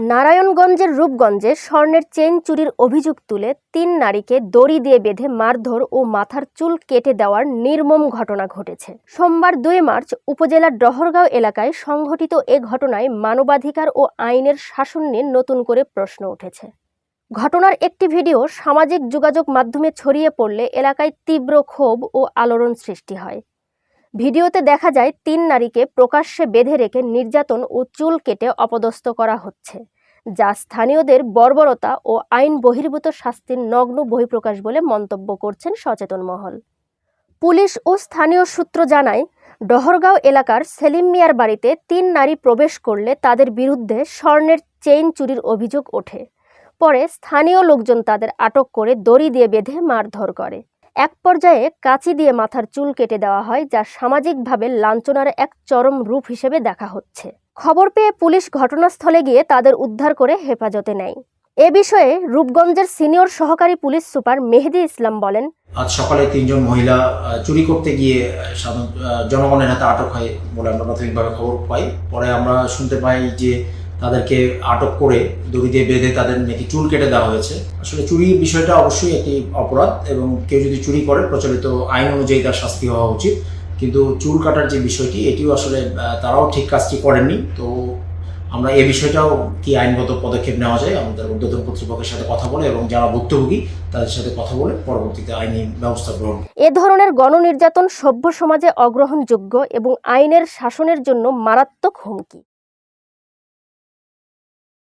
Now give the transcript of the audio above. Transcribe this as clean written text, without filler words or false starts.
নারায়ণগঞ্জের রূপগঞ্জে স্বর্ণের চেইন চুরির অভিযোগ তুলে ৩ নারীকে দড়ি দিয়ে বেঁধে মারধর ও মাথার চুল কেটে দেওয়ার নির্মম ঘটনা ঘটেছে। সোমবার ২ মার্চ উপজেলার ডহরগাঁও এলাকায় সংঘটিত এ ঘটনায় মানবাধিকার ও আইনের শাসন নিয়ে নতুন করে প্রশ্ন উঠেছে। ঘটনার একটি ভিডিও সামাজিক যোগাযোগ মাধ্যমে ছড়িয়ে পড়লে এলাকায় তীব্র ক্ষোভ ও আলোড়ন সৃষ্টি হয়। ভিডিওতে দেখা যায় ৩ নারীকে প্রকাশ্যে বেঁধে রেখে নির্যাতন ও চুল কেটে অপদস্থ করা হচ্ছে, যা স্থানীয়দের বর্বরতা ও আইন বহির্ভূত শাস্তির নগ্ন বহিঃপ্রকাশ বলে মন্তব্য করছেন সচেতন মহল। পুলিশ ও স্থানীয় সূত্র জানায়, ডহরগাঁও এলাকার সেলিম মিয়ার বাড়িতে ৩ নারী প্রবেশ করলে তাদের বিরুদ্ধে স্বর্ণের চেইন চুরির অভিযোগ ওঠে। পরে স্থানীয় লোকজন তাদের আটক করে দড়ি দিয়ে বেঁধে মারধর করে। এক পর্যায়ে কাঁচি দিয়ে মাথার চুল কেটে দেওয়া হয়, যা সামাজিকভাবে লাঞ্ছনার এক চরম রূপ হিসেবে দেখা হচ্ছে। খবর পেয়ে পুলিশ ঘটনাস্থলে গিয়ে তাদের উদ্ধার করে হেফাজতে নেয়। এ বিষয়ে রূপগঞ্জের সিনিয়র সহকারী পুলিশ সুপার মেহেদি ইসলাম বলেন, আজ সকালে ৩ জন মহিলা চুরি করতে গিয়ে জনগণের হাতে আটক হয় বলে আমরা প্রাথমিকভাবে খবর পাই। পরে আমরা শুনতে পাই যে তাদেরকে আটক করে দড়ি দিয়ে বেঁধে তাদের নাকি চুল কেটে দেওয়া হয়েছে। আসলে চুরির বিষয়টা অবশ্যই একটি অপরাধ এবং কেউ যদি চুরি করে প্রচলিত আইন অনুযায়ী তার শাস্তি হওয়া উচিত, কিন্তু চুল কাটার যে বিষয়টি এটিও আসলে তারাও ঠিক কাজটি করেননি। তো আমরা এই বিষয়টাও কি আইনগত পদক্ষেপ নেওয়া যায় আমাদের ঊর্ধ্বতন কর্তৃপক্ষের সাথে কথা বলে এবং যারা ভুক্তভোগী তাদের সাথে কথা বলে পরবর্তীতে আইনি ব্যবস্থা গ্রহণ। এ ধরনের গণনির্যাতন সভ্য সমাজে অগ্রহণযোগ্য এবং আইনের শাসনের জন্য মারাত্মক হুমকি।